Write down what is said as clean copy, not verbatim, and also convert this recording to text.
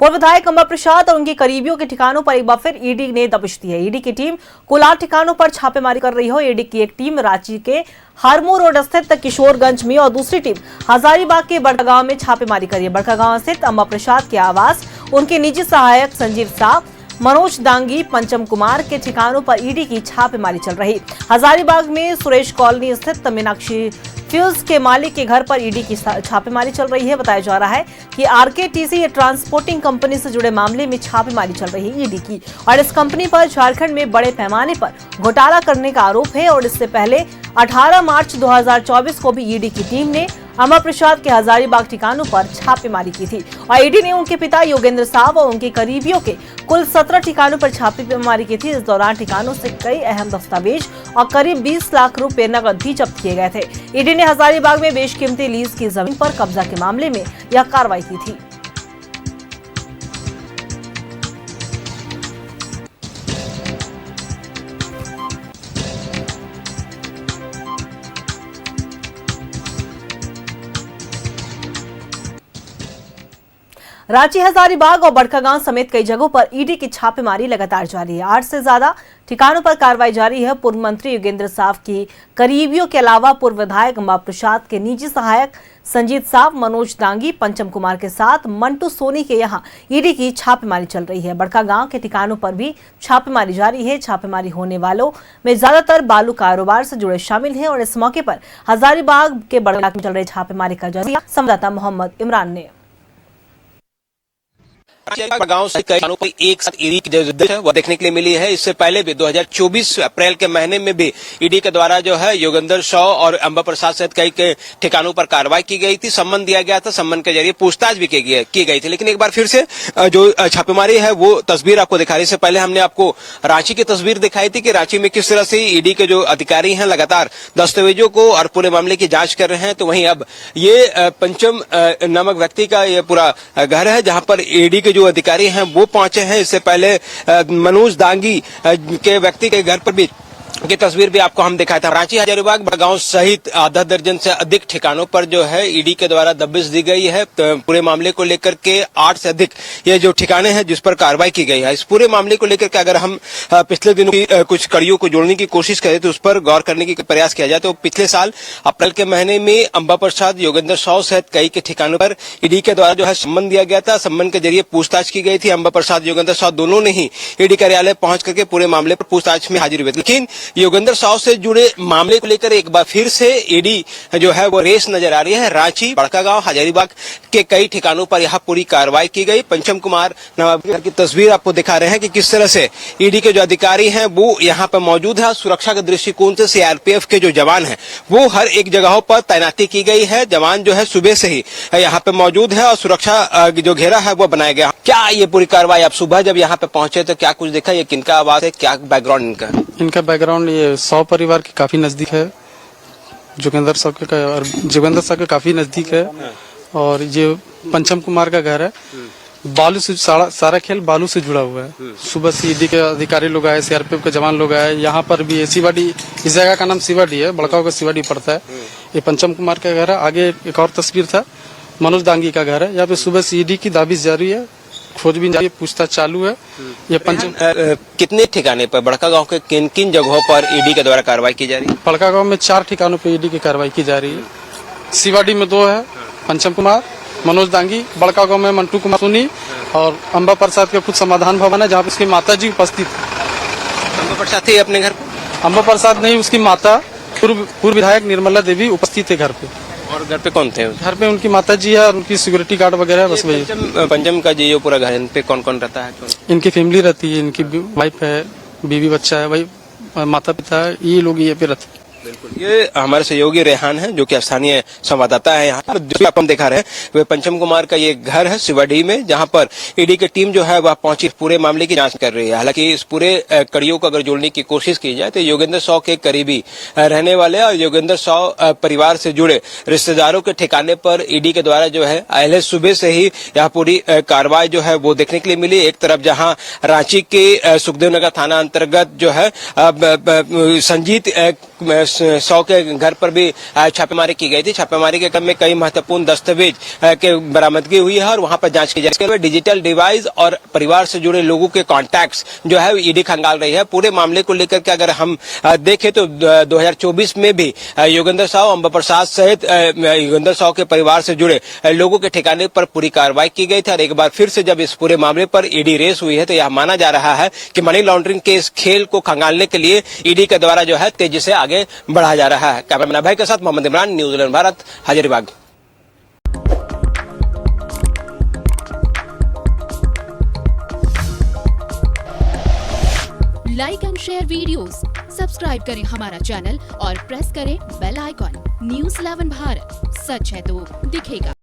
पूर्व विधायक अम्बा प्रसाद और उनके करीबियों के ठिकानों पर एक बार फिर ईडी ने दबिश दी है। ईडी की टीम कुल 8 ठिकानों पर छापेमारी कर रही है। ईडी की एक टीम रांची के हारमू रोड स्थित किशोरगंज में और दूसरी टीम हजारीबाग के बड़कागांव में छापेमारी कर रही है। बड़कागांव स्थित अम्बा प्रसाद के आवास, उनके निजी सहायक संजीव साहब, मनोज दांगी, पंचम कुमार के ठिकानों पर ईडी की छापेमारी चल रही। हजारीबाग में सुरेश कॉलोनी स्थित मीनाक्षी फ्यूज के मालिक के घर पर ईडी की छापेमारी चल रही है। बताया जा रहा है कि आरकेटीसी ट्रांसपोर्टिंग कंपनी से जुड़े मामले में छापेमारी चल रही है ईडी की, और इस कंपनी पर झारखंड में बड़े पैमाने पर घोटाला करने का आरोप है। और इससे पहले 18 मार्च 2024 को भी ईडी की टीम ने अम्बा प्रसाद के हजारीबाग ठिकानों पर छापेमारी की थी, और ईडी ने उनके पिता योगेंद्र साहब और उनके करीबियों के कुल 17 ठिकानों पर छापेमारी की थी। इस दौरान ठिकानों से कई अहम दस्तावेज और करीब 20 लाख रुपए नकद भी जब्त किए गए थे। ईडी ने हजारीबाग में बेशकीमती लीज की जमीन पर कब्जा के मामले में यह कार्रवाई की थी। रांची, हजारीबाग और बड़कागांव समेत कई जगहों पर ईडी की छापेमारी लगातार जारी है। 8 से ज्यादा ठिकानों पर कार्रवाई जारी है। पूर्व मंत्री योगेंद्र साहब की करीबियों के अलावा पूर्व विधायक अम्बा प्रसाद के निजी सहायक संजीत साहब, मनोज दांगी, पंचम कुमार के साथ मंटू सोनी के यहां ईडी की छापेमारी चल रही है। बड़कागांव के ठिकानों पर भी छापेमारी जारी है। छापेमारी होने वालों में ज्यादातर बालू कारोबार से जुड़े शामिल हैं। और इस मौके पर हजारीबाग के बड़कागांव में चल रही छापेमारी का जायजा संवाददाता मोहम्मद इमरान ने। गांव से कई स्थानों पर एक साथ ईडी की जो है वह देखने के लिए मिली है। इससे पहले भी 2024 अप्रैल के महीने में भी ईडी के द्वारा जो है योगेंद्र साहब और अम्बा प्रसाद सहित कई के ठिकानों पर कार्रवाई की गई थी, सम्मन दिया गया था, सम्मन के जरिए पूछताछ भी की गई थी। लेकिन एक बार फिर से जो छापेमारी है वो तस्वीर आपको दिखा रही। इससे पहले हमने आपको रांची की तस्वीर दिखाई थी कि रांची में किस तरह से ईडी के जो अधिकारी हैं लगातार दस्तावेजों को और पूरे मामले की जांच कर रहे हैं। तो वहीं अब ये पंचम नामक व्यक्ति का ये पूरा घर है जहां पर ईडी के जो अधिकारी हैं वो पहुंचे हैं। इससे पहले मनोज दांगी के व्यक्ति के घर पर भी की तस्वीर भी आपको हम दिखाया था। रांची, हजारीबाग, बड़गांव सहित आधा दर्जन से अधिक ठिकानों पर जो है ईडी के द्वारा दबिश दी गई है। तो पूरे मामले को लेकर के 8 से अधिक ये जो ठिकाने हैं जिस पर कार्रवाई की गई है। इस पूरे मामले को लेकर के अगर हम पिछले दिनों की कुछ कड़ियों को जोड़ने की कोशिश करें तो उस पर गौर करने की प्रयास किया जाए तो पिछले साल अप्रैल के महीने में अम्बा प्रसाद, योगेंद्र साहब सहित कई के ठिकानों पर ईडी के द्वारा जो है सम्मन दिया गया था। सम्मन के जरिए पूछताछ की गई थी। अम्बा प्रसाद, योगेंद्र साहब दोनों ने ही ईडी कार्यालय पहुंच करके पूरे मामले पर पूछताछ में हाजिर हुए। लेकिन योगेंद्र साहब से जुड़े मामले को लेकर एक बार फिर से ईडी जो है वो रेस नजर आ रही है। रांची, बड़कागांव, हजारीबाग के कई ठिकानों पर यहां पूरी कार्रवाई की गई। पंचम कुमार की तस्वीर आपको दिखा रहे हैं कि किस तरह से ईडी के जो अधिकारी हैं वो यहां पर मौजूद है। सुरक्षा के दृष्टिकोण से सीआरपीएफ के जो जवान हैं वो हर एक जगहों पर तैनाती की गई है। जवान जो है सुबह से ही यहाँ पे मौजूद है और सुरक्षा जो घेरा है वो बनाया गया। क्या ये पूरी कार्रवाई आप सुबह जब यहाँ पे पहुंचे तो क्या कुछ देखा? ये किनका आवाज है, क्या बैकग्राउंड इनका बैकग्राउंड ये 100 परिवार के काफी नजदीक है। जोगेंद्र साहब के और जोगेंद्र साहब के काफी नजदीक है। और ये पंचम कुमार का घर है। बालू से सारा खेल बालू से जुड़ा हुआ है। सुबह से ईडी के अधिकारी लोग आए, सीआरपीएफ के जवान लोग आए। यहाँ पर भी शिवाडी, इस जगह का नाम शिवाडी है, बड़कागांव का शिवाडी पड़ता है। ये पंचम कुमार का घर है। आगे एक और तस्वीर था, मनोज दांगी का घर है। यहाँ पे सुबह से ईडी की दाबिश जारी है, खोजबीन जारी है, पूछताछ चालू है। ये पंचम कितने ठिकाने पर, बड़कागांव के किन किन जगहों पर ईडी के द्वारा कार्रवाई की जा रही है? बड़कागांव में 4 ठिकानों पर ईडी की कार्रवाई की जा रही है। शिवाडी में 2 है, पंचम कुमार, मनोज दांगी। बड़कागांव में मंटू कुमार सोनी और अम्बा प्रसाद के खुद समाधान भवन है जहाँ पे उसकी माता जी उपस्थित है। अम्बा प्रसाद थे अपने घर पर? अम्बा प्रसाद नहीं, उसकी माता पूर्व विधायक निर्मला देवी उपस्थित है घर पे। और घर पे कौन थे? घर पे उनकी माता जी है और उनकी सिक्योरिटी गार्ड वगैरह बस वही। पंचम का जो पूरा घर, इन पे कौन कौन रहता है? इनकी फैमिली रहती है, इनकी वाइफ है, बीवी बच्चा है, भाई माता पिता है, ये लोग ये पे रहते हैं। बिल्कुल, ये हमारे सहयोगी रेहान है जो कि स्थानीय संवाददाता है यहाँ पर। जो आप हम दिखा रहे हैं वे पंचम कुमार का ये घर है शिवाडी में, जहाँ पर ईडी की टीम जो है वह पहुंची पूरे मामले की जांच कर रही है। हालांकि इस पूरे कड़ियों को अगर जोड़ने की कोशिश की जाए तो योगेंद्र साहब के करीबी रहने वाले और योगेंद्र साहब परिवार से जुड़े रिश्तेदारों के ठिकाने पर ईडी के द्वारा जो है अहले सुबह से ही यहाँ पूरी कार्रवाई जो है वो देखने के लिए मिली। एक तरफ जहाँ रांची के सुखदेव नगर थाना अंतर्गत जो है संजीत सौ के घर पर भी छापेमारी की गई थी। छापेमारी के क्रम में कई महत्वपूर्ण दस्तावेज के बरामदगी हुई है और वहां पर जांच की जा रही है। डिजिटल डिवाइस और परिवार से जुड़े लोगों के कॉन्टैक्ट्स जो है ईडी खंगाल रही है। पूरे मामले को लेकर के अगर हम देखें तो 2024 में भी योगेंद्र साव, अंबा प्रसाद सहित योगेंद्र साव के परिवार से जुड़े लोगों के ठिकाने पर पूरी कार्रवाई की गई थी और एक बार फिर से जब इस पूरे मामले पर ईडी रेस हुई है तो यह माना जा रहा है कि मनी लॉन्ड्रिंग के इस खेल को खंगालने के लिए ईडी के द्वारा जो है तेजी से आगे बढ़ा जा रहा है। कैमरामैन भाई के साथ Mohammad Imran, news 11 Bharat, Hazaribagh. Like and share videos, subscribe करें हमारा चैनल और प्रेस करें बेल आइकॉन। न्यूज 11 भारत, सच है तो दिखेगा।